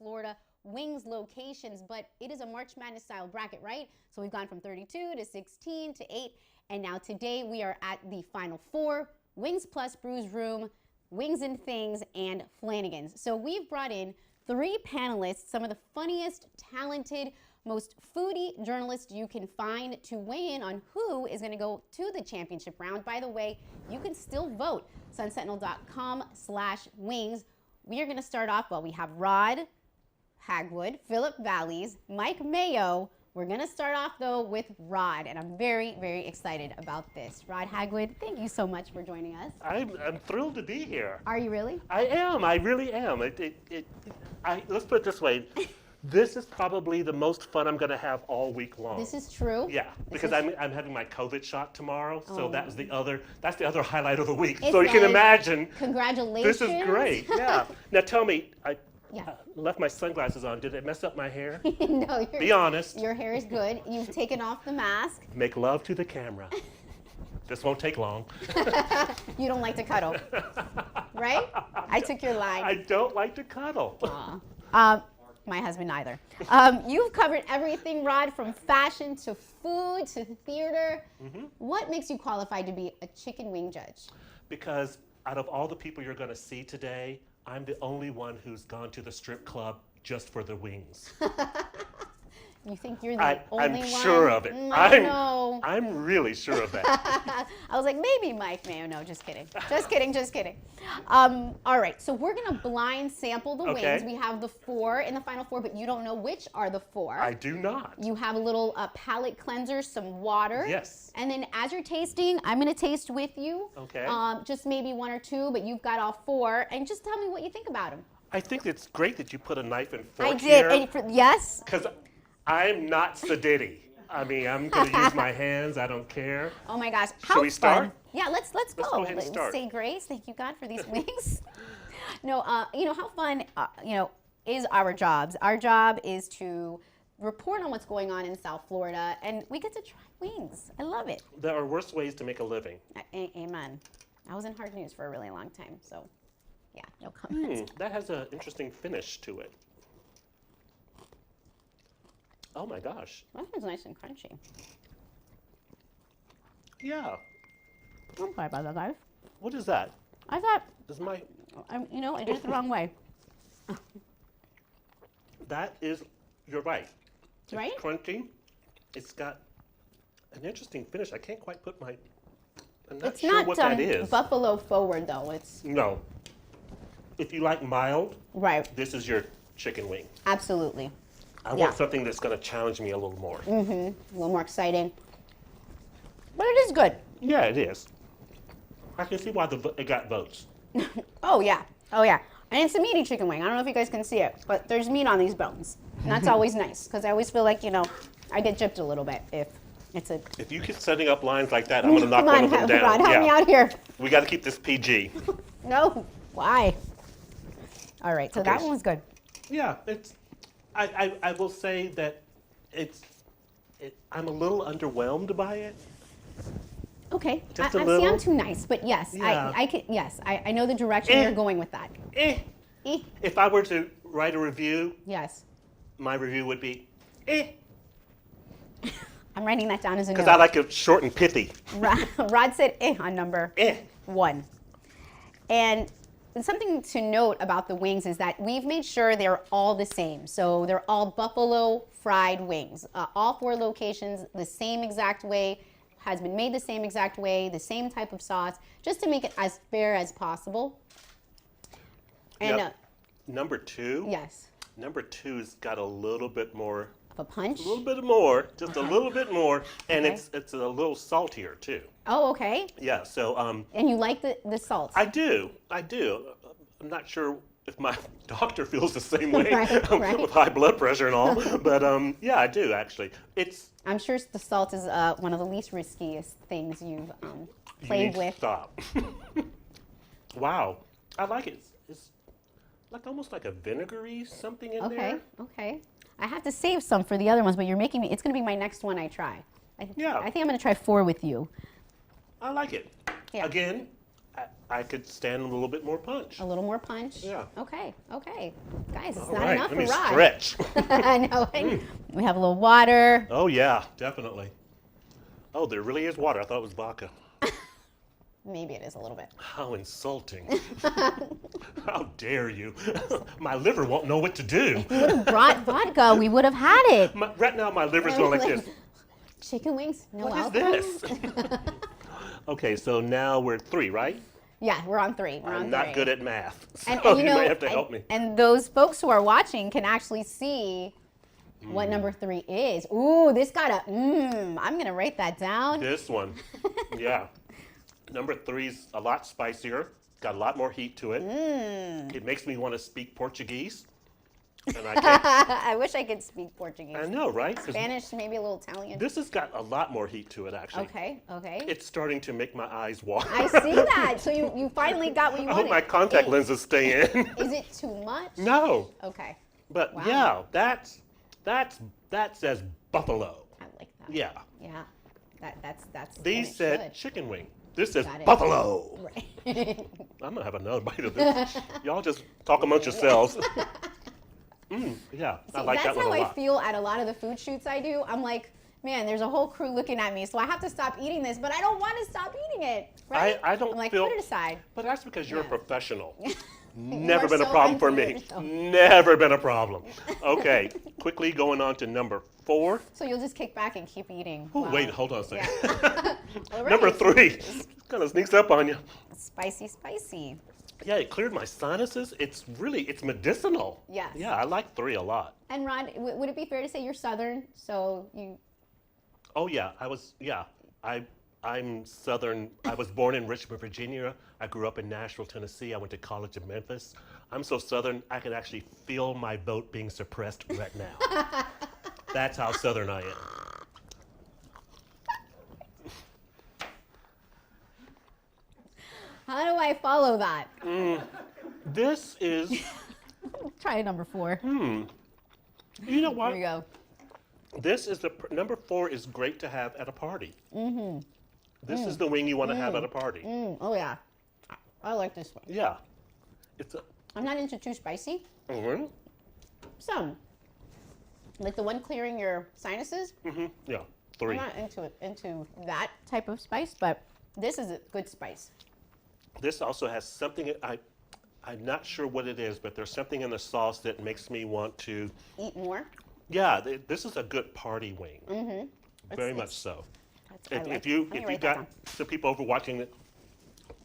Florida wings locations, but it is a March Madness style bracket, right? So we've gone from 32 to 16 to 8, and now today we are at the final 4, Wings Plus Brews Room, Wings and Things, and Flanagan's. So we've brought in 3 panelists, some of the funniest, talented, most foodie journalists you can find to weigh in on who is going to go to the championship round. By the way, you can still vote, sunsentinel.com/wings. We are going to start off, well, we have Rod Hagwood, Phillip Valys, Mike Mayo. We're going to start off, though, with Rod, and I'm very, very excited about this. Rod Hagwood, thank you so much for joining us. I'm thrilled to be here. Are you really? I am. I really am. Let's put it this way. This is probably the most fun I'm going to have all week long. This is true. Yeah, because I'm having my COVID shot tomorrow, so that's the other highlight of the week. It so you can imagine. Congratulations. This is great. Yeah. Now tell me, I Yeah. left my sunglasses on. Did it mess up my hair? No, Be honest. Your hair is good. You've taken off the mask. Make love to the camera. This won't take long. You don't like to cuddle, right? I took your line. I don't like to cuddle. My husband either. You've covered everything, Rod, from fashion to food to theater. What makes you qualified to be a chicken wing judge? Because out of all the people you're going to see today, I'm the only one who's gone to the strip club just for the wings. You think you're the only one? I'm sure of it. I'm really sure of that. I was like, maybe Mike Mayo. No, just kidding. Just kidding, just kidding. All right, so we're going to blind sample the wings. We have the 4 in the final 4, but you don't know which are the 4. I do not. You have a little palate cleanser, some water. Yes. And then as you're tasting, I'm going to taste with you. Okay. Just maybe 1 or 2, but you've got all 4. And just tell me what you think about them. I think it's great that you put a knife and fork I did. here. Yes? Because I'm not Sadiddy. I mean, I'm going to use my hands. I don't care. Oh my gosh. Should we start? Fun. Yeah, let's go. Let's go ahead and start. Say grace. Thank you, God, for these wings. No, you know, how fun, is our jobs. Our job is to report on what's going on in South Florida, and we get to try wings. I love it. There are worse ways to make a living. Amen. I was in hard news for a really long time, so yeah, no comments. That has an interesting finish to it. Oh my gosh. That one's nice and crunchy. Yeah. I'm sorry about that, guys. What is that? I thought, I I did it the wrong way. That is, you're right. It's Right? crunchy. It's got an interesting finish. I can't quite put I'm not It's sure not what that is. buffalo forward, though. It's No. If you like mild, right. this is your chicken wing. Absolutely. I want something that's going to challenge me a little more. A little more exciting. But it is good. Yeah, it is. I can see why it got votes. Oh, yeah. Oh, yeah. And it's a meaty chicken wing. I don't know if you guys can see it, but there's meat on these bones. And that's always nice, because I always feel like, I get gypped a little bit if it's a... If you keep setting up lines like that, I'm going to knock one of them down. Come on, help me out here. We got to keep this PG. No. Why? All right, so Okay. that one was good. Yeah, I will say that I'm a little underwhelmed by it. Okay. Just a See, little? I'm too nice, but yes, Yeah. I know the direction you're going with that. If I were to write a review, Yes. my review would be I'm writing that down as a note. because I like it short and pithy. Rod said on number 1. And something to note about the wings is that we've made sure they're all the same. So they're all buffalo fried wings. All 4 locations, the same exact way, has been made the same exact way, the same type of sauce, just to make it as fair as possible. And Yep. Number 2? Yes. Number 2's got a little bit more, Of a punch. just a little bit more, and Okay. it's a little saltier too. Oh, okay. Yeah, so And you like the salt. I do. I'm not sure if my doctor feels the same way Right. with high blood pressure and all, but yeah, I do actually. I'm sure the salt is one of the least riskiest things you've You played need to with. stop. Wow, I like it. It's like almost like a vinegary something in there. Okay. I have to save some for the other ones, but you're making me. It's going to be my next one I try. I think I'm going to try 4 with you. I like it. Yeah. Again, I could stand a little bit more punch. A little more punch? Yeah. Okay, okay. Guys, it's All not right, enough let for me Rod. stretch. I know. We have a little water. Oh yeah, definitely. Oh, there really is water. I thought it was vodka. Maybe it is a little bit. How insulting. How dare you? My liver won't know what to do. If you would have brought vodka, we would have had it. Right now, my liver's going like this. Chicken wings, no What alcohol. is this? Okay, so now we're at 3, right? Yeah, we're on 3. We're on I'm 3. not good at math, so And you might have to help me. And those folks who are watching can actually see what number 3 is. Ooh, this got a I'm gonna write that down. This one, yeah. Number 3's a lot spicier, got a lot more heat to it. It makes me want to speak Portuguese, and I can't. I wish I could speak Portuguese. I know, right? 'Cause Spanish, maybe a little Italian. this has got a lot more heat to it, actually. Okay, okay. It's starting to make my eyes water. I see that. So you finally got what you I wanted. hope my contact lenses stay in. Is it too much? No, Okay, but Wow. yeah, that says buffalo. I like that. Yeah. Yeah. That's. These and it said should. chicken wing. This says Got it. buffalo. Right. I'm gonna have another bite of this. Y'all just talk amongst yourselves. Yeah, I like that That's one how a I lot. feel at a lot of the food shoots I do. I'm like, man, there's a whole crew looking at me, so I have to stop eating this, but I don't want to stop eating it. Right? I don't I'm like, feel- put it aside. But that's because you're a Yeah. professional. You Never are been a so problem for unto me. yourself. Never been a problem. Okay, quickly going on to number 4. So you'll just kick back and keep eating. Oh, Wow. wait, hold on a second. Yeah. All Number right. 3 kind of sneaks up on you. Spicy, spicy. Yeah, it cleared my sinuses. It's medicinal. Yes. Yeah, I like 3 a lot. And Rod, would it be fair to say you're Southern? So you. Oh yeah, I'm Southern. I was born in Richmond, Virginia. I grew up in Nashville, Tennessee. I went to college in Memphis. I'm so Southern, I can actually feel my vote being suppressed right now. That's how Southern I am. How do I follow that? This is, Try number 4. you know Here what? we go. This is number 4 is great to have at a party. This is the wing you want to have at a party. Oh yeah, I like this one. Yeah. It's a, I'm not into too spicy. mhm, Some, like the one clearing your sinuses. yeah, I'm 3. not into that type of spice, but this is a good spice. This also has something, I'm not sure what it is, but there's something in the sauce that makes me want to, Eat more. yeah, this is a good party wing. Very much so. If you got some people over watching it,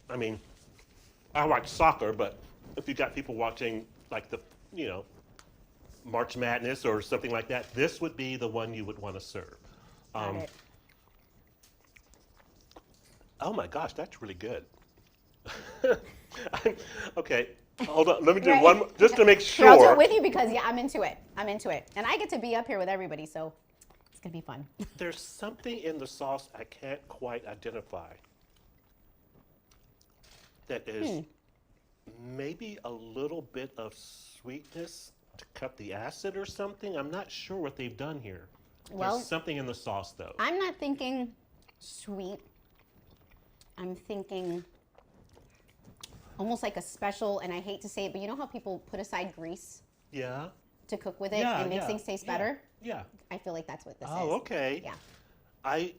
I mean, I watch soccer, but if you got people watching like the, March Madness or something like that, this would be the one you would want to serve. Got it. Oh my gosh, that's really good. Okay, hold on. Let me do Right. one just to make Here, I'll do sure. it with you because yeah, I'm into it. I'm into it, and I get to be up here with everybody, so it's gonna be fun. There's something in the sauce I can't quite identify. That is maybe a little bit of sweetness to cut the acid or something. I'm not sure what they've done here. Well, There's something in the sauce though. I'm not thinking sweet. I'm thinking almost like a special, and I hate to say it, but you know how people put aside grease Yeah. to cook with it Yeah, and makes yeah, things taste yeah, better? Yeah. I feel like that's what this is. Oh, okay. Yeah. I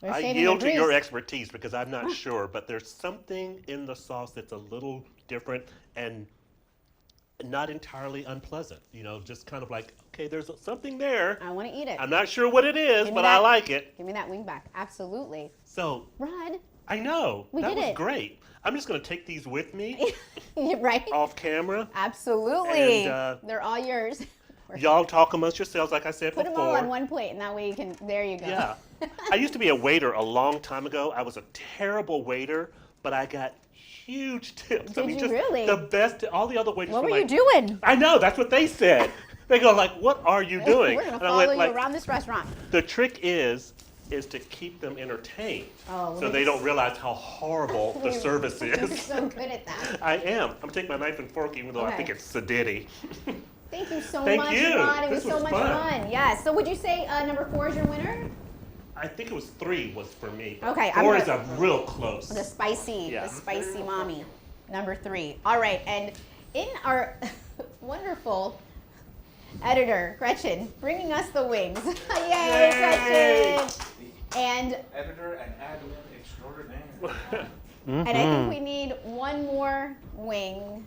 They're I saving the yield to your grease. expertise because I'm not sure, but there's something in the sauce that's a little different and not entirely unpleasant. Just kind of like, okay, there's something there. I want to eat it. I'm not sure what it is, Give me but I that. like it. Give me that wing back. Absolutely. So Rod, I know We that did was it. great. I'm just going to take these with me you're right? off camera. Absolutely. And, They're all yours. Y'all talk amongst yourselves, like I said Put them before. all on one plate, and that way you can, there you go. Yeah. I used to be a waiter a long time ago. I was a terrible waiter, but I got huge tips. Did you really? The best. All the other waiters What were were you like, doing? I know, that's what they said. They go like, what are you doing? We're going to And I follow went you like, around this restaurant. the trick is to keep them entertained Oh, so they don't realize how horrible the service You're is. so good at that. I am. I'm taking my knife and fork even though I Okay. think it's sedity. Thank you so Thank much, you. Rod. It was This so was much fun. fun. Yes. So would you say number 4 is your winner? I think it was 3 was for me. Okay, 4 is a real close. The spicy mommy, number 3. All right, and in our wonderful editor, Gretchen, bringing us the wings. Yay, Gretchen! And editor and admin extraordinaire. And I think we need one more wing,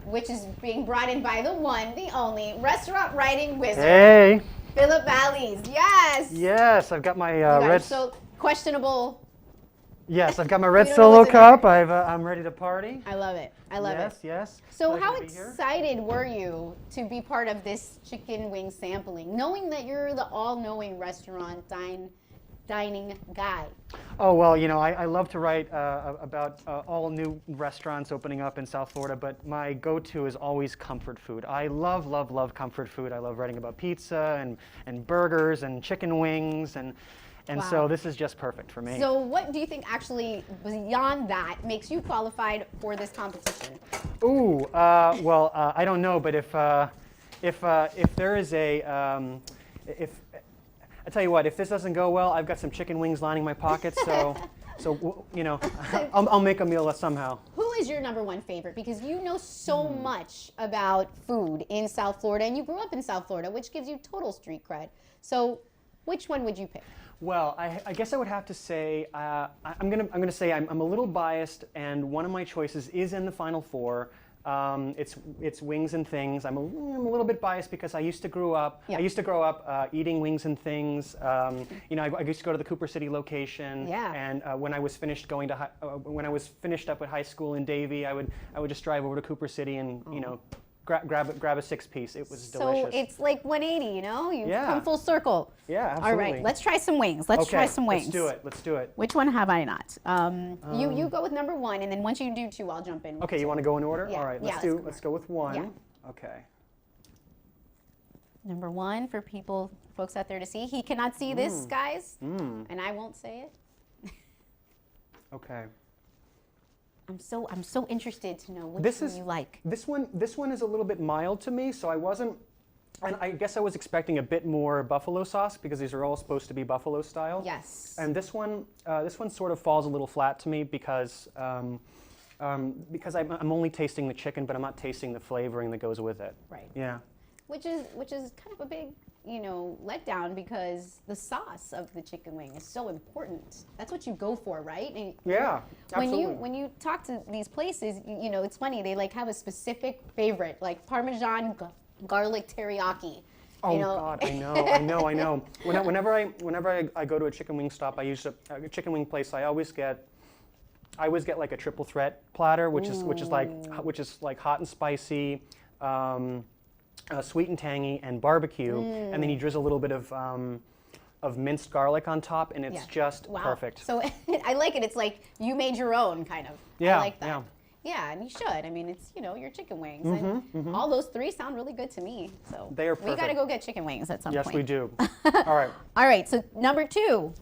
which is being brought in by the one, the only restaurant writing wizard. Hey. Phillip Valys. Yes. Yes, I've got my red. So questionable. Yes, I've got my red Solo cup. I'm ready to party. I love it. I love it. Yes, yes. So Pleasure how to be here. excited were you to be part of this chicken wing sampling, knowing that you're the all-knowing restaurant dining guy? Oh, well, you know, I love to write about all new restaurants opening up in South Florida, but my go-to is always comfort food. I love, love, love comfort food. I love writing about pizza and burgers and chicken wings, and Wow. so this is just perfect for me. So what do you think actually, beyond that, makes you qualified for this competition? Ooh, well, I don't know, but if there is a, I tell you what, if this doesn't go well, I've got some chicken wings lining my pockets, so you know, I'll make a meal somehow. Who is your number one favorite? Because you know so much about food in South Florida, and you grew up in South Florida, which gives you total street cred. So which one would you pick? Well, I guess I would have to say I'm gonna say I'm a little biased, and one of my choices is in the final 4. It's Wings and Things. I'm a little bit biased because I used to grow up. Yeah. I used to grow up eating Wings and Things. You know, I used to go to the Cooper City location. Yeah. And when I was finished when I was finished up with high school in Davie, I would just drive over to Cooper City and you know. Grab a 6-piece. It was delicious. So it's like 180, you know? You've come full circle. Yeah, absolutely. All right, let's try some wings. Let's try some wings. Let's do it. Let's do it. Which one have I not? You go with number 1, and then once you do 2, I'll jump in. Okay, you want to go in order? Yeah. All right, Yeah, let's go with 1. Yeah. Okay. Number 1 for folks out there to see. He cannot see this, guys, and I won't say it. Okay. I'm so interested to know which one you like. This one is a little bit mild to me, so I wasn't, and I guess I was expecting a bit more buffalo sauce because these are all supposed to be buffalo style. Yes. And this one sort of falls a little flat to me because I'm only tasting the chicken, but I'm not tasting the flavoring that goes with it. Right. Yeah. Which is kind of a big, you know, letdown because the sauce of the chicken wing is so important. That's what you go for, right? And Yeah. Absolutely. when you talk to these places, you know, it's funny. They like have a specific favorite, like Parmesan garlic teriyaki. Oh you know? God, I know. Whenever I go to a chicken wing stop, I use a chicken wing place. I always get like a triple threat platter, which is like hot and spicy, sweet and tangy, and barbecue, and then you drizzle a little bit of minced garlic on top, and it's just perfect. So I like it. It's like you made your own, kind of. Yeah, I like that. yeah. Yeah, and you should. I mean, it's, you know, your chicken wings. And all those 3 sound really good to me. So They are we got to perfect. go get chicken wings at some point. Yes, we do. All right, All right, so number 2.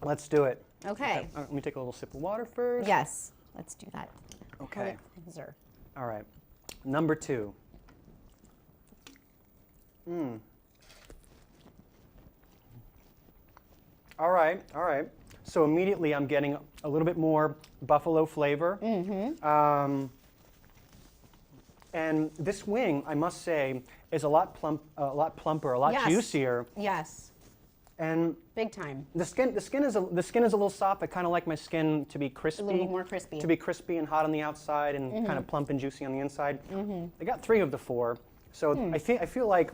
let's do it. Okay. Let me take a little sip of water first. Yes, let's do that. Okay. Sir. All right. Number 2. All right. So immediately I'm getting a little bit more buffalo flavor. And this wing, I must say, is a lot plumper, a lot juicier. Yes, And big time. the skin is a little soft. I kind of like my skin to be crispy. A little more crispy. To be crispy and hot on the outside and kind of plump and juicy on the inside. I got 3 of the 4. So I feel like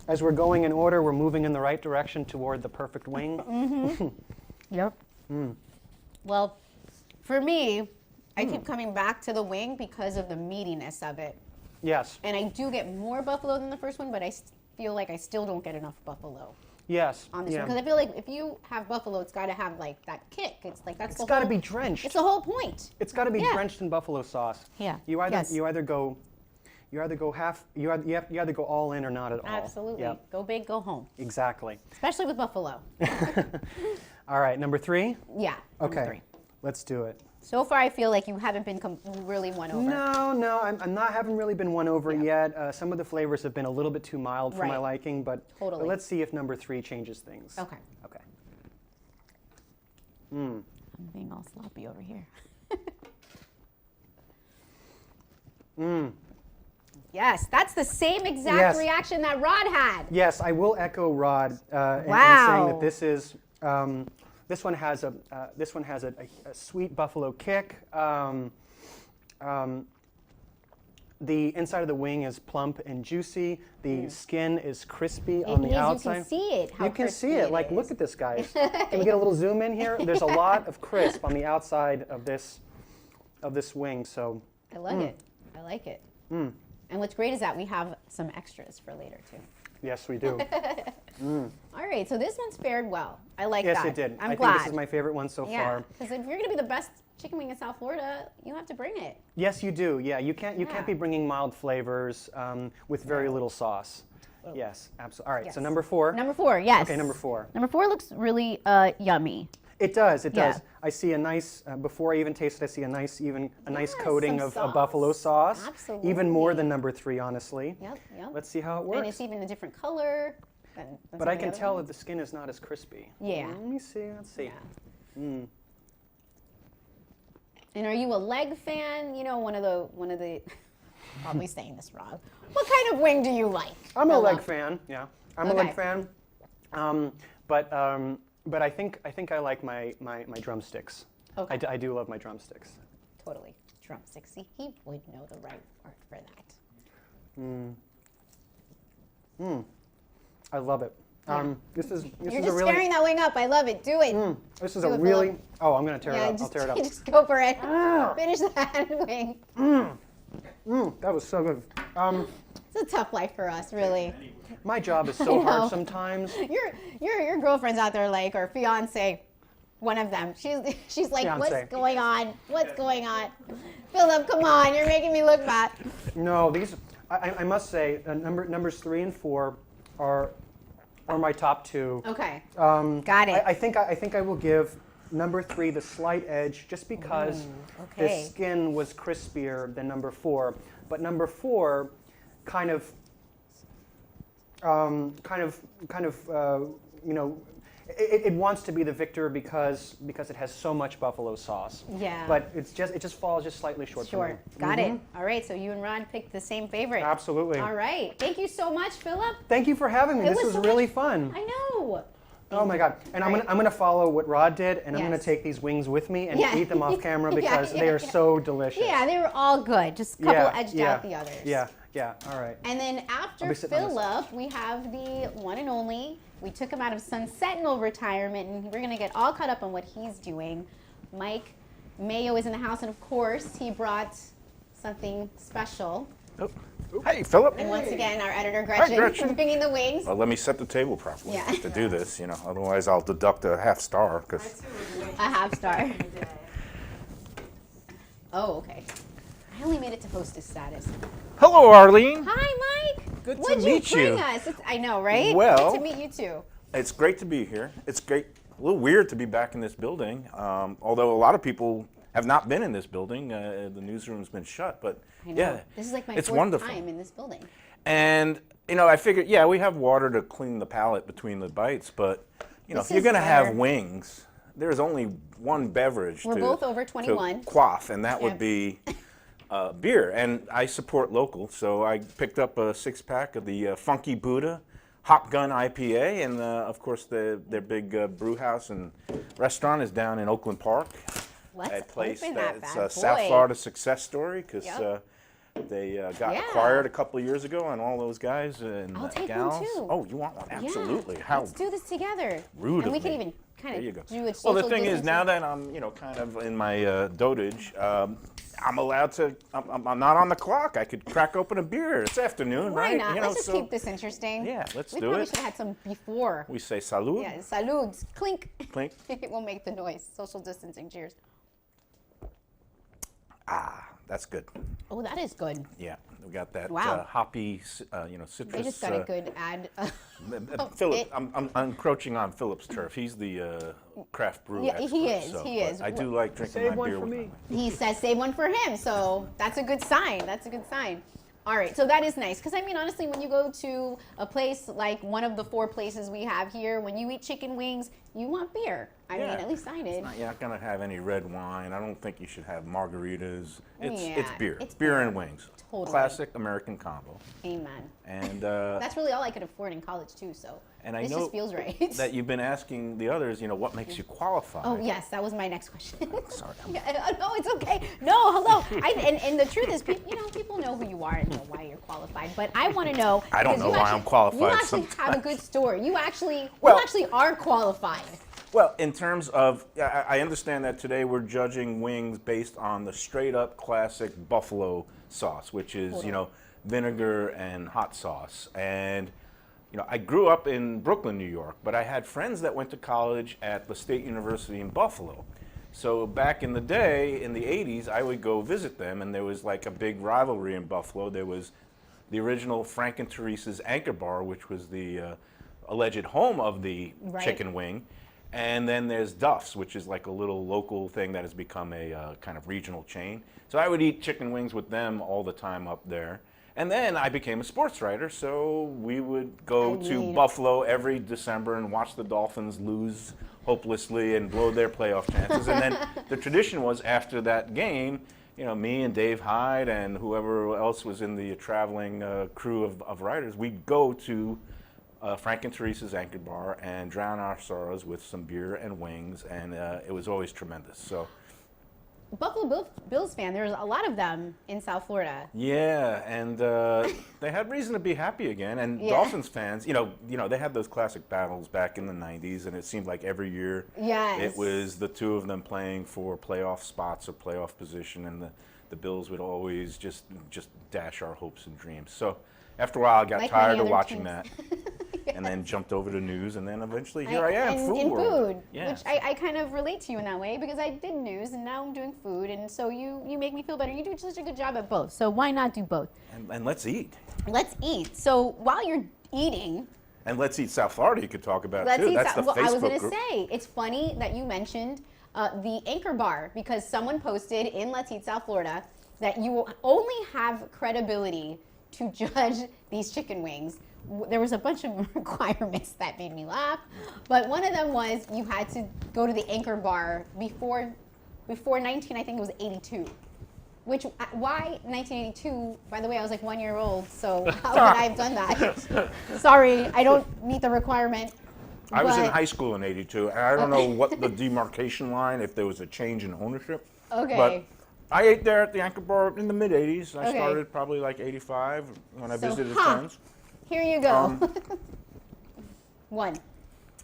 as we're going in order, we're moving in the right direction toward the perfect wing. Yep. Well, for me, I keep coming back to the wing because of the meatiness of it. Yes. And I do get more buffalo than the first one, but I feel like I still don't get enough buffalo Yes. on this one. Because I feel like if you have buffalo, it's got to have like that kick. It's like that's It's got to be drenched. It's the whole point. It's got to be drenched in buffalo sauce. Yeah. You either Yes. you either go all in or not at all. Absolutely. Yep. Go big, go home. Exactly. Especially with buffalo. All right, number 3. Yeah. number Okay. 3. Let's do it. So far, I feel like you haven't been really won over. No, haven't really been won over yet. Some of the flavors have been a little bit too mild for my Right. liking, but Totally. let's see if number 3 changes things. Okay. Okay. I'm being all sloppy over here. Yes, that's the same exact reaction that Rod had. Yes, I will echo Rod in saying that this is this one has a sweet buffalo kick. The inside of the wing is plump and juicy. The skin is crispy on the outside. You can see it. You can see it. Like, look at this, guys. Can we get a little zoom in here? There's a lot of crisp on the outside of this wing. So I like it. I like it. And what's great is that we have some extras for later too. Yes, we do. All right, so this one's fared well. I like that. Yes, it did. I'm glad. I think this is my favorite one so far. Because if you're going to be the best chicken wing in South Florida, you have to bring it. Yes, you do. Yeah, you can't be bringing mild flavors with very little sauce. Yes, absolutely. All right, so number 4. Number 4, yes. Okay, number 4. Number 4 looks really yummy. It does. It does. I see a nice. Before I even taste it, I see a nice coating of buffalo sauce. Absolutely. Even more than number 3, honestly. Yep. Let's see how it works. And it's even a different color. But I can tell that the skin is not as crispy. Yeah. Let me see. Let's see. Yeah. And are you a leg fan? You know, one of the. Probably saying this wrong. What kind of wing do you like? I'm a leg fan. Yeah, I'm a leg fan. But I think I like my drumsticks. Okay. I do love my drumsticks. Totally. Drumsticks. See, he would know the right word for that. I love it. This is You're a just really. tearing that wing up. I love it. Do it. This is a really. Phillip. Oh, I'm gonna tear it up. Just, I'll tear it up. Just go for it. Finish that wing. That was so good. It's a tough life for us, really. My job is so hard sometimes. Your girlfriend's out there, like, or fiance, one of them. She's like, Fiance. what's going on? What's going on? Phillip, come on, you're making me look bad. No, these. I must say, numbers 3 and 4 are my top 2. Okay. Got it. I think I will give number 3 the slight edge just because the skin was crispier than number 4, but number 4 kind of you know, it wants to be the victor because it has so much buffalo sauce. Yeah. But it just falls just slightly short. For me. Got it. All right, so you and Ron picked the same favorite. Absolutely. All right. Thank you so much, Phillip. Thank you for having me. This was so really much fun. I know. Oh my God! And I'm gonna follow what Rod did, and I'm gonna Yes. take these wings with me and Yeah. eat them off camera because Yeah, they are yeah. so delicious. Yeah, they were all good. Just a couple edged out the others. Yeah. All right. And then after Phillip, we have the one and only. We took him out of Sentinel retirement, and we're gonna get all caught up on what he's doing. Mike Mayo is in the house, and of course, he brought something special. Oh. Hey, Phillip. And once again, our editor Gretchen, Gretchen. bringing the wings. Well, let me set the table properly Yeah. to do this, you know. Otherwise, I'll deduct a half star. Cause A half star. Oh, okay. I only made it to hostess status. hello, Arlene. Hi, Mike. Good to What'd meet you you. bring us? I know, right? Well- Good to meet you too. It's great to be here. It's great. A little weird to be back in this building, although a lot of people have not been in this building. The newsroom's been shut, but I know. yeah, This is like my it's fourth wonderful. time in this building. And you know, I figured, yeah, we have water to clean the palate between the bites, but you know, This if you're is going to better. have wings, there's only one beverage We're to, both over 21. to quaff, and that Yeah. would be beer. And I support local, so I picked up a 6-pack of the Funky Buddha Hop Gun IPA, and of course their big brew house and restaurant is down in Oakland Park. Let's A place open that that's bad a South boy. Florida success story because Yep. they got Yeah. acquired a couple of years ago, and all those guys and I'll take one, gals. too. Oh, you want one? Absolutely. Yeah. How Let's do this together. rude And we of can me. even kind There you of go. do it. Well, the thing is, now that I'm, you know, kind of in my dotage, I'm allowed to. I'm not on the clock. I could crack open a beer. It's afternoon, why right? not? You know, Let's just so keep this interesting. Yeah, let's we do probably it. should have had some before. we say salud. Yeah, saluds. Clink. Clink. It will make the noise. Social distancing. Cheers. Ah, that's good. Oh, that is good. Yeah, we got that Wow. hoppy, you know, citrus. They just got a good ad. Phillip, I'm encroaching on Phillip's turf. He's the craft brew Yeah, expert. he is, So, he but is. I do like drinking Save my one beer for with me. my- He says save one for him, so that's a good sign. That's a good sign. All right, so that is nice. Because, I mean, honestly, when you go to a place like one of the 4 places we have here, when you eat chicken wings, you want beer. I mean, at least I did. You're not going to have any red wine. I don't think you should have margaritas. It's Yeah, beer. it's beer beer. and wings. Totally. Classic American combo. Amen. And That's really all I could afford in college, too, so and I this know just feels right. that you've been asking the others, what makes you qualify. Oh, yes, that was my next question. Sorry. No, it's okay. No, hello. And the truth is, people know who you are and know why you're qualified. But I want to know. I don't know why I'm qualified You actually sometimes. have a good story. You actually are qualified. Well, in terms of, I understand that today we're judging wings based on the straight up classic buffalo sauce, which is, vinegar and hot sauce. And, I grew up in Brooklyn, New York, but I had friends that went to college at the State University in Buffalo. So back in the day, in the 80s, I would go visit them, and there was like a big rivalry in Buffalo. There was the original Frank and Teresa's Anchor Bar, which was the alleged home of the chicken wing. And then there's Duff's, which is like a little local thing that has become a kind of regional chain. So I would eat chicken wings with them all the time up there. And then I became a sports writer, so we would go to Buffalo every December and watch the Dolphins lose hopelessly and blow their playoff chances. And then the tradition was after that game, me and Dave Hyde and whoever else was in the traveling crew of writers, we'd go to Frank and Teresa's Anchor Bar and drown our sorrows with some beer and wings, and it was always tremendous. So, Buffalo Bills fan, there's a lot of them in South Florida. Yeah, and they had reason to be happy again. And Dolphins fans, they had those classic battles back in the 90s, and it seemed like every year it was the two of them playing for playoff spots or playoff position, and the Bills would always just dash our hopes and dreams. So after a while, I got tired of watching that. And then jumped over to news, and then eventually here I am, food world. Which I kind of relate to you in that way, because I did news and now I'm doing food, and so you make me feel better. You do such a good job at both, so why not do both? And let's eat. Let's eat. So while you're eating, and Let's Eat South Florida, you could talk about too. That's the Facebook I was going to group. say, it's funny that you mentioned the Anchor Bar, because someone posted in Let's Eat South Florida that you will only have credibility to judge these chicken wings. There was a bunch of requirements that made me laugh, but one of them was you had to go to the Anchor Bar before 19, I think it was 82. Which, why 1982? By the way, I was like 1 year old, so how would I have done that? Sorry, I don't meet the requirement. I was in high school in 82, and I don't know what the demarcation line, if there was a change in ownership. Okay. But I ate there at the Anchor Bar in the mid 80s. I started probably like 85 when I visited friends. Here you go. One.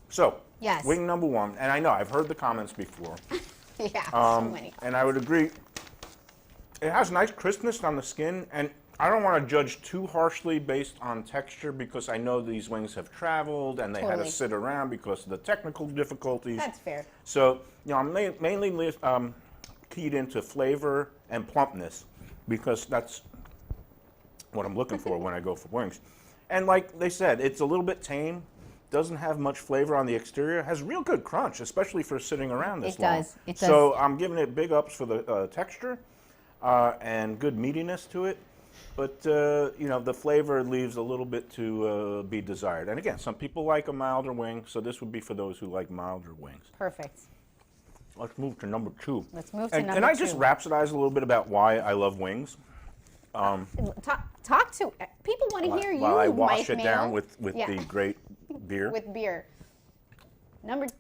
So, yes. Wing number one, and I know I've heard the comments before. Yeah, so many comments. And I would agree. It has nice crispness on the skin, and I don't want to judge too harshly based on texture, because I know these wings have traveled and they had to sit around because of the technical difficulties. That's fair. So, I'm mainly keyed into flavor and plumpness, because that's what I'm looking for when I go for wings. And like they said, it's a little bit tame, doesn't have much flavor on the exterior, has real good crunch, especially for sitting around this long. It does. So I'm giving it big ups for the texture and good meatiness to it. But, the flavor leaves a little bit to be desired. And again, some people like a milder wing, so this would be for those who like milder wings. Perfect. Let's move to number two. Let's move to number two. Can I just rhapsodize a little bit about why I love wings? Talk to people want to hear you. While I wash Mike it Mayo. down with the great beer. With beer.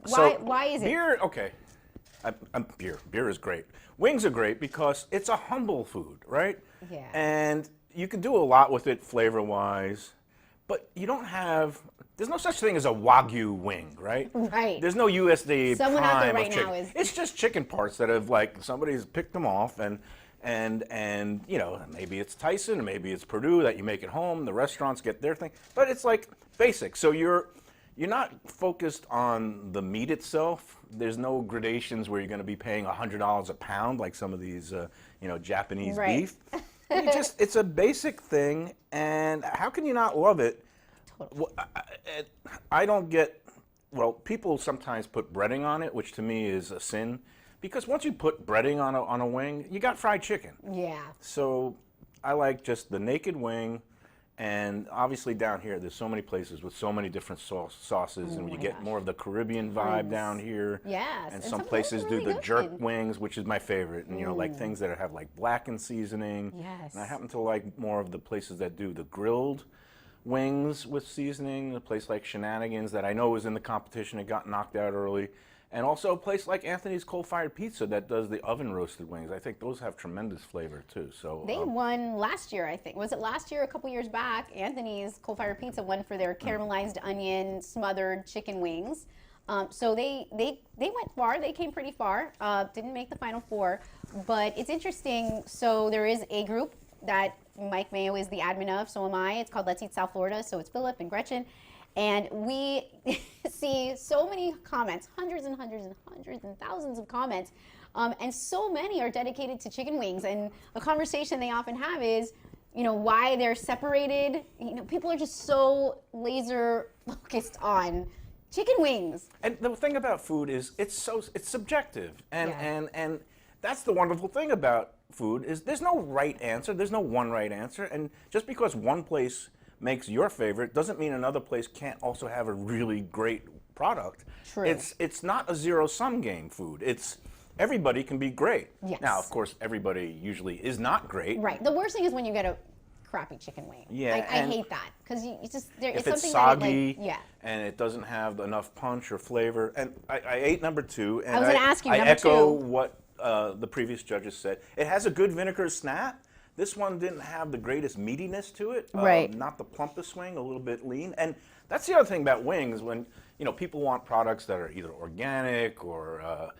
So, why is it? Beer, okay. Beer is great. Wings are great because it's a humble food, right? Yeah. And you can do a lot with it flavor-wise, but you don't have. There's no such thing as a Wagyu wing, right? Right. There's no USDA Someone prime out there of right chicken. now is. It's just chicken parts that have somebody's picked them off and maybe it's Tyson or maybe it's Purdue that you make at home. The restaurants get their thing, but it's like basic. So you're not focused on the meat itself. There's no gradations where you're going to be paying $100 a pound like some of these Japanese beef. It's a basic thing, and how can you not love it? Totally. I don't get. Well, people sometimes put breading on it, which to me is a sin. Because once you put breading on a wing, you got fried chicken. Yeah. So I like just the naked wing. And obviously down here, there's so many places with so many different sauces, and you get more of the Caribbean vibe down here. Yes. And some places do the jerk wings, which is my favorite, and you know, like things that have like blackened seasoning. Yes. And I happen to like more of the places that do the grilled wings with seasoning. A place like Shenanigans that I know was in the competition, it got knocked out early. And also a place like Anthony's Coal Fired Pizza that does the oven roasted wings. I think those have tremendous flavor too. So they won last year, I think. Was it last year? A couple years back, Anthony's Coal Fired Pizza won for their caramelized onion smothered chicken wings. So they went far. They came pretty far. Didn't make the Final Four, but it's interesting. So there is a group that Mike Mayo is the admin of. So am I. It's called Let's Eat South Florida. So it's Philip and Gretchen. And we see so many comments, hundreds and hundreds and hundreds and thousands of comments, and so many are dedicated to chicken wings. And a conversation they often have is, you know, why they're separated. You know, people are just so laser focused on chicken wings. And the thing about food is it's subjective, and that's the wonderful thing about food is there's no right answer. There's no one right answer, and just because one place makes your favorite doesn't mean another place can't also have a really great product. True. It's not a zero-sum game, food. It's everybody can be great. Yes. Now, of course, everybody usually is not great. Right. The worst thing is when you get a crappy chicken wing. Yeah. I hate that because it's just If something it's soggy that and it doesn't have enough punch or flavor, and I ate number 2, and I was going to ask you, I number echo 2. what the previous judges said. It has a good vinegar snap. This one didn't have the greatest meatiness to it. Right. Not the plumpest wing, a little bit lean. And that's the other thing about wings, when you know people want products that are either organic or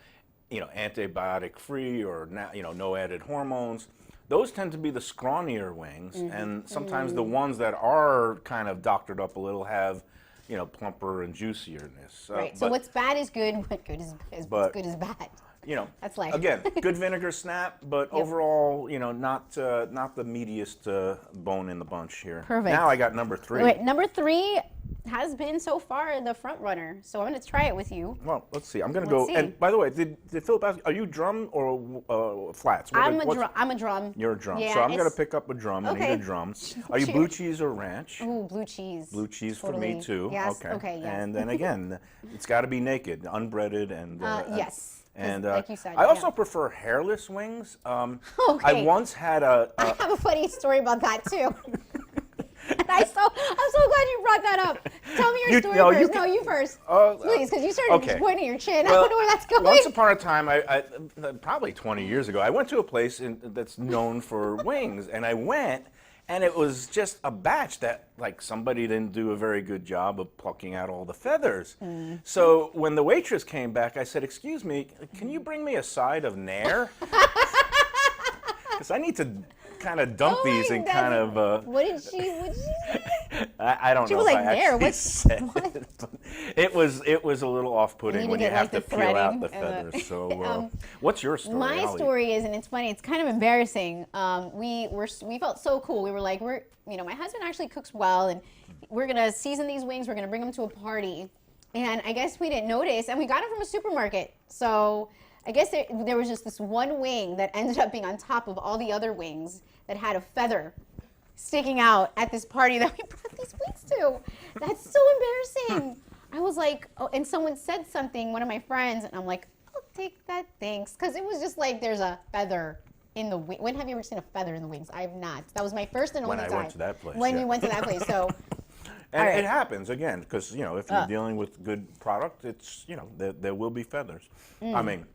you know, antibiotic free or no added hormones. Those tend to be the scrawnier wings, and sometimes the ones that are kind of doctored up a little have, you know, plumper and juicierness. Right. So what's bad is good. What good is good is bad. You know, That's life. Again, good vinegar snap, but overall, you know, not the meatiest bone in the bunch here. Perfect. Now I got number 3. Wait, number 3 has been so far the front runner, so I'm going to try it with you. Well, let's see. I'm going to go. see. And by the way, did Philip ask? Are you drum or flats? I'm a drum. You're a drum. Yeah, so I'm going to pick up a drum and eat a drum. Are you blue cheese or ranch? Ooh, blue cheese. Blue cheese Totally. for me too. Yes. Okay. Okay. Yes. And then again, it's got to be naked, unbreaded, and yes. And like you said, I also prefer hairless wings. Okay. I once had I have a funny story about that too. And I'm so glad you brought that up. Tell me your story first. No, you first. Please, because you started just pointing your chin. Well, I don't know where that's going. Once upon a time, I probably 20 years ago, I went to a place that's known for wings, and I went, and it was just a batch that, like, somebody didn't do a very good job of plucking out all the feathers. So when the waitress came back, I said, "Excuse me, can you bring me a side of Nair? Because I need to kind of dump these and kind of." What did she say? I don't know. She was if like, I "Nair, actually what?" said it, but it was a little off-putting when you get, have like, to the peel out threading the and feathers. So, what's your story? My Ollie? story is, and it's funny, it's kind of embarrassing. We felt so cool. We were like, my husband actually cooks well, and we're gonna season these wings. We're gonna bring them to a party, and I guess we didn't notice, and we got it from a supermarket. So I guess there was just this one wing that ended up being on top of all the other wings that had a feather sticking out at this party that we brought these wings to. That's so embarrassing. I was like, oh, and someone said something, one of my friends, and I'm like, I'll take that, thanks. Because it was just like, there's a feather in the wing. When have you ever seen a feather in the wings? I have not. That was my first and only time. When I went to that place. When you went to that place, so. And right. it happens, again, because, you know, if you're dealing with good product, it's, you know, there will be feathers. I mean,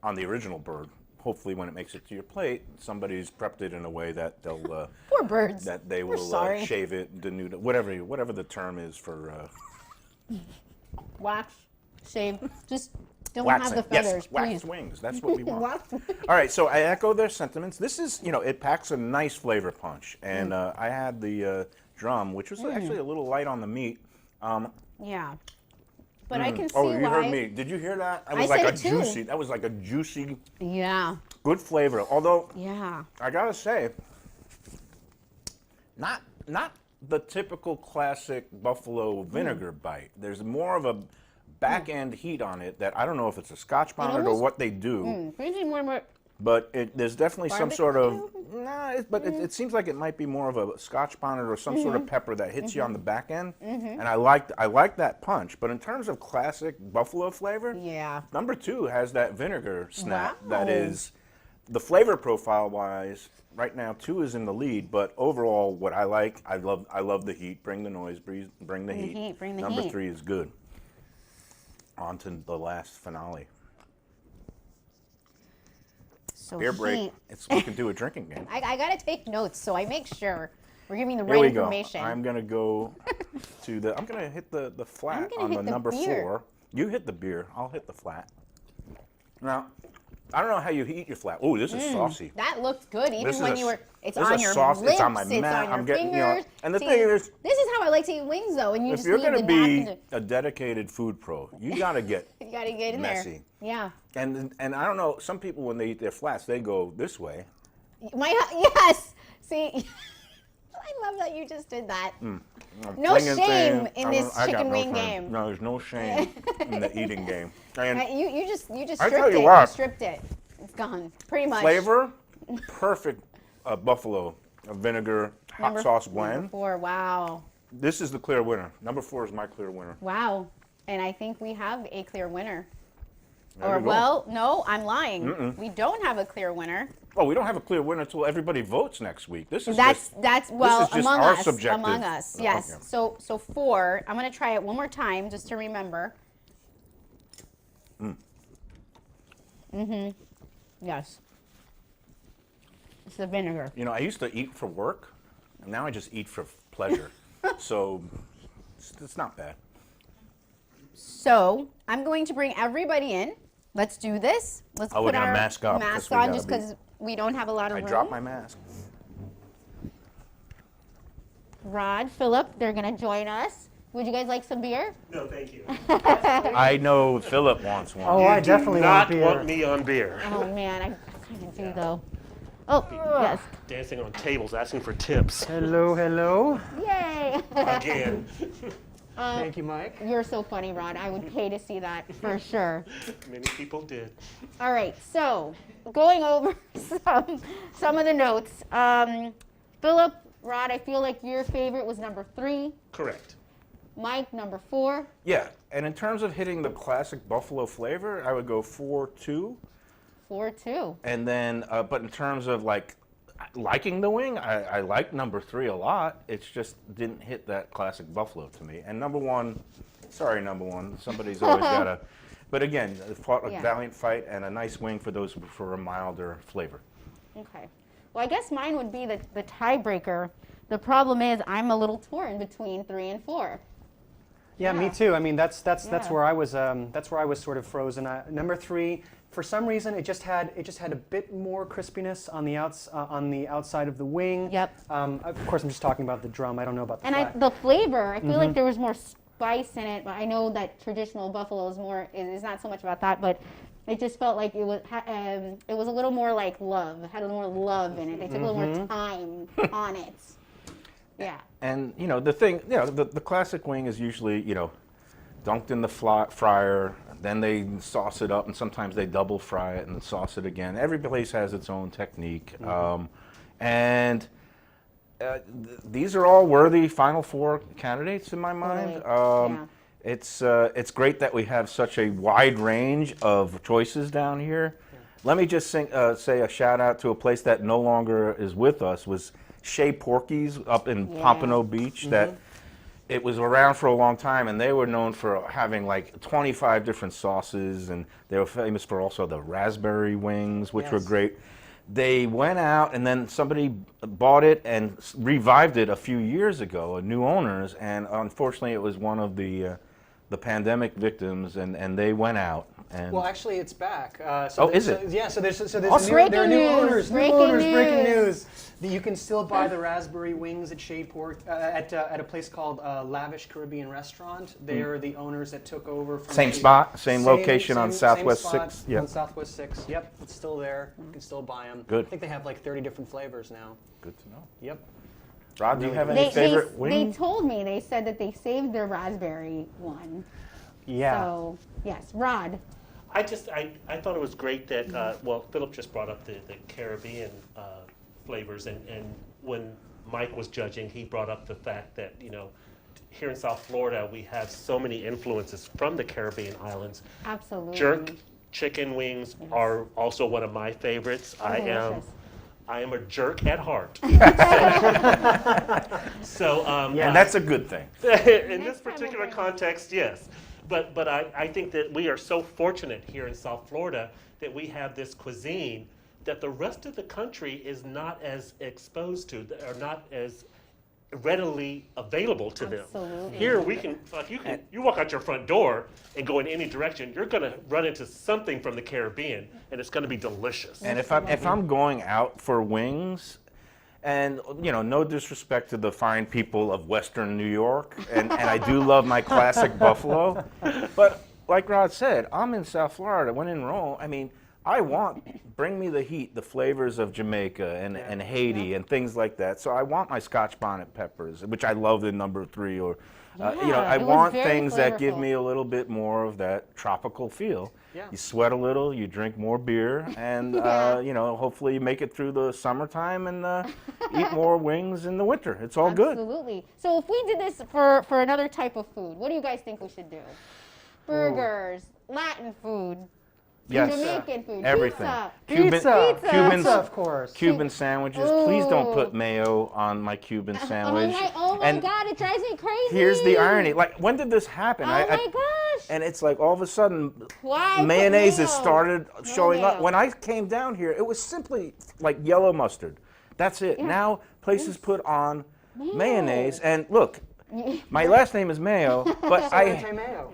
on the original bird, hopefully when it makes it to your plate, somebody's prepped it in a way that they'll Poor birds. that they We're will sorry. shave it, denude it, whatever the term is for Wax, shave, just don't waxing. have the feathers, Yes, please. waxed wings. That's what we want. Wax. All right, so I echo their sentiments. This is, you know, it packs a nice flavor punch, and I had the drum, which was actually a little light on the meat. Yeah. But I can see Oh, you why. heard me. Did you hear that? That I was like said a it too. juicy. That was like a juicy, Yeah. good flavor. Although Yeah. I gotta say, not the typical classic buffalo vinegar bite. There's more of a back end heat on it that I don't know if it's a Scotch bonnet or almost- what they do. Brings me more and more but there's definitely some sort of Barbecue? it seems like it might be more of a Scotch bonnet or some sort of pepper that hits you on the back end, Mm-hmm. and I like that punch. But in terms of classic buffalo flavor, Yeah. number 2 has that vinegar snap Wow. that is the flavor profile wise. Right now, 2 is in the lead, but overall, what I like, I love the heat. Bring the noise, bring the heat. Bring the Number heat. 3 is good. On to the last finale. So Beer break. heat. We can do a drinking game. I gotta take notes so I make sure we're giving the Here right we go. information. I'm gonna go to the. I'm gonna hit the flat gonna on hit the the number beer. 4. You hit the beer. I'll hit the flat. Now, I don't know how you eat your flat. Oh, this is saucy. That looked good, even This is when a you were. s- It's this is on a your sauce, lips. it's on my it's mouth, on your I'm getting, fingers. and the See, thing is, this is how I like to eat wings, though. And you if just you're need gonna the be napkin a dedicated food pro, you gotta get to, you gotta get in messy. there. Yeah. And I don't know. Some people when they eat their flats, they go this way. Yes. See, I love that you just did that. No Flinging shame things. in this I got chicken no wing shame. game. No, there's no shame in the eating game. And You just I stripped tell it. you You what. stripped it. It's gone. Pretty much. flavor, perfect buffalo vinegar hot sauce blend. Number 4. Wow. This is the clear winner. Number 4 is my clear winner. Wow. And I think we have a clear winner. There you go. Well, no, I'm lying. We don't have a clear winner. Oh, we don't have a clear winner until everybody votes next week. This is That's well, is just among our us. subjective- Among us, Oh, yes. okay. So 4. I'm gonna try it one more time just to remember. Yes. It's the vinegar. You know, I used to eat for work, and now I just eat for pleasure. So it's not bad. So I'm going to bring everybody in. Let's do this. Let's Oh, we're put gonna our mask up 'cause mask we on gotta just be- because we don't have a lot of I room. dropped my mask. Rod, Philip, they're gonna join us. Would you guys like some beer? No, thank you. I know Philip wants one. Oh, You I do definitely not want beer. want me on beer. Oh man, I kind of do though. Oh yes. Dancing on tables, asking for tips Hello, hello. Yay! again. Thank you, Mike. You're so funny, Rod. I would pay to see that for sure. Many people did. All right, so going over some of the notes. Philip, Rod, I feel like your favorite was number 3. Correct. Mike, number 4. Yeah, and in terms of hitting the classic buffalo flavor, I would go 4-2. 4 too. And then, but in terms of like liking the wing, I like number 3 a lot. It's just didn't hit that classic buffalo to me. And number 1, sorry, number 1, somebody's always got to. But again, fought a Yeah. valiant fight and a nice wing for those for a milder flavor. Okay. Well, I guess mine would be the tiebreaker. The problem is I'm a little torn between 3 and 4. Yeah, me Yeah. too. I mean, that's Yeah. where I was. That's where I was sort of frozen. Number 3, for some reason, it just had a bit more crispiness on the outside of the wing. Yep. Of course, I'm just talking about the drum. I don't know about the And flat. the flavor, I feel like there was more spice in it, but I know that traditional buffalo is not so much about that, but it just felt like it was a little more like love. It had a little more love in it. They took a little more time on it. Yeah. And you know the thing, the classic wing is usually dunked in the fryer, then they sauce it up, and sometimes they double fry it and sauce it again. Every place has its own technique, and these are all worthy Final Four candidates in my mind. Right. Yeah. It's great that we have such a wide range of choices down here. Let me just say a shout out to a place that no longer is with us, was Chez Porky's up in Pompano Beach. That it was around for a long time, and they were known for having like 25 different sauces, and they were famous for also the raspberry wings, which were Yes. great. They went out, and then somebody bought it and revived it a few years ago, new owners, and unfortunately it was one of the pandemic victims, and they went out. And Well, actually, it's back. Is it? Yeah. So there's Awesome. there are new Breaking owners. news, breaking Breaking news. news. You can still buy the raspberry wings at Chez Pork at a place called Lavish Caribbean Restaurant. They are the owners that took over from Same spot, same location on Southwest spot 6th. Yep. On Southwest 6. Yep, it's still there. You can still buy them. Good. I think they have like 30 different flavors now. Good to know. Yep. Rod, do you have any They favorite wing? told me, they said that they saved their raspberry one. Yeah. So, yes. Rod, I thought it was great that, well, Philip just brought up the Caribbean flavors, and when Mike was judging, he brought up the fact that, here in South Florida, we have so many influences from the Caribbean islands. Absolutely. Jerk chicken wings are also one of my favorites. Delicious. I am a jerk at heart. So, And that's a good thing. in this particular context, yes. But I think that we are so fortunate here in South Florida that we have this cuisine that the rest of the country is not as exposed to, or not as readily available to them. Absolutely. Here we can, like you walk out your front door and go in any direction, you're going to run into something from the Caribbean, and it's going to be delicious. And if I'm going out for wings, and no disrespect to the fine people of Western New York, and I do love my classic buffalo, but like Rod said, I'm in South Florida. When in Rome, I mean, bring me the heat, the flavors of Jamaica and Haiti and things like that. So I want my Scotch bonnet peppers, which I love in number 3, or I want things that give me a little bit more of that tropical feel. Yeah. You sweat a little, you drink more beer, and hopefully you make it through the summertime and eat more wings in the winter. It's all good. Absolutely. So if we did this for another type of food, what do you guys think we should do? Burgers, Latin food. Yes. Jamaican food, Everything. Pizza, of course. Cuban sandwiches. Please don't put mayo on my Cuban sandwich. Oh my God, it drives me crazy. Here's the irony. Like, when did this happen? Oh my gosh. And it's like all of a sudden, Why mayonnaise mayo? has started showing up. mayo. When I came down here, it was simply like yellow mustard. That's it. Yeah. Now places put on mayonnaise. And look, my last name is Mayo, but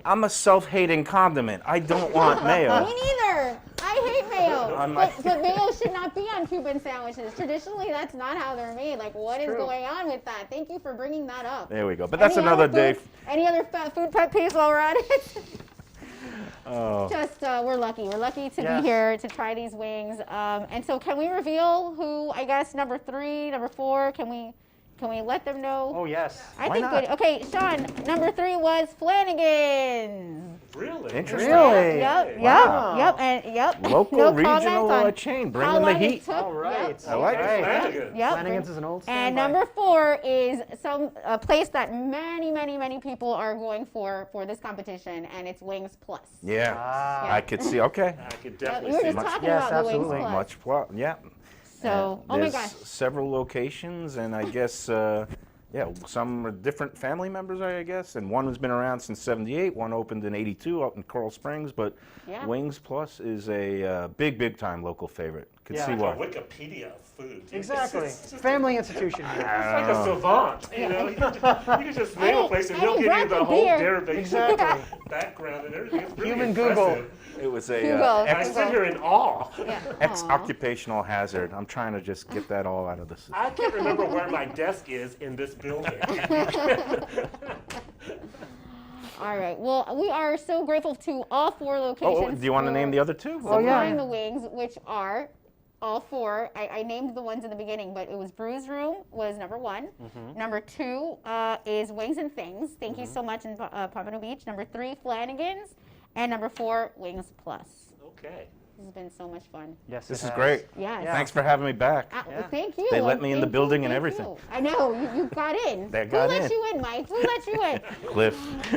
I'm a self-hating condiment. I don't want mayo. Me neither. I hate mayo. But mayo should not be on Cuban sandwiches. Traditionally, that's not how they're made. Like, what is going on with that? Thank you for bringing that up. There we go. But that's another day. Any other food pet peeves while we're at it? Just, we're lucky. We're lucky to be here to try these wings. And so can we reveal who, I guess, number 3, number 4, can we let them know? Oh, yes. I think good. Okay, Sean, number 3 was Flanagan's. Really? Interesting. Really? Yep, Wow. Local, No regional comments on chain, how bringing the long it heat. took. All right. I like it. Flanagan's. Yep. Flanagan's is an old And standby. number 4 is a place that many people are going for this competition, and it's Wings Plus. Yeah. Ah. I could see. Okay. I could We definitely were see just much. talking Yes, about the Wings absolutely. Plus. Yeah. So, oh my There's gosh. several locations, and I guess, some are different family members, I guess, and one has been around since '78. One opened in '82 up in Coral Springs, but Wings Plus is a big time local favorite. Could see Like why. a Wikipedia of food. Exactly. It's just Family institution. It's like a savant, you know. You can just name a place and he'll give you grab the the whole beer. derivation, Exactly. background, and everything. It's really Human impressive. Google. It was Hugo. I sit here in awe. ex-occupational hazard. I'm trying to just get that all out of the system. I can't remember where my desk is in this building. All right. Well, we are so grateful to all 4 locations. Do you want to name the other 2? Supplying the wings, which are all 4. I named the ones in the beginning, but it was Brews Room was number 1. Number 2 is Wings and Things. Thank you so much in Pompano Beach. Number 3, Flanagan's. And number 4, Wings Plus. Okay. This has been so much fun. Yes, This it is has. great. Yes. Thanks for having me back. Thank you. They let me in the Thank building you, and thank everything. you. I know. You got in. They got Who let in. you in, Mike? Who let you in? Cliff.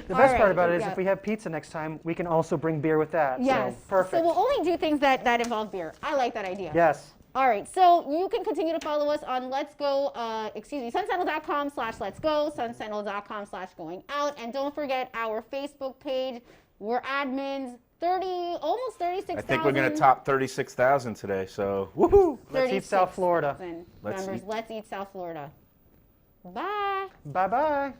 The best part about it is if we have pizza next time, we can also bring beer with that. Yes. So, perfect. So we'll only do things that involve beer. I like that idea. Yes. All right, so you can continue to follow us on sunsentinel.com/letsgo, sunsentinel.com/going-out, and don't forget our Facebook page. We're admins, almost 36,000. I think we're going to top 36,000 today, so woohoo! Let's eat South Florida. Let's eat South Florida. Bye. Bye-bye.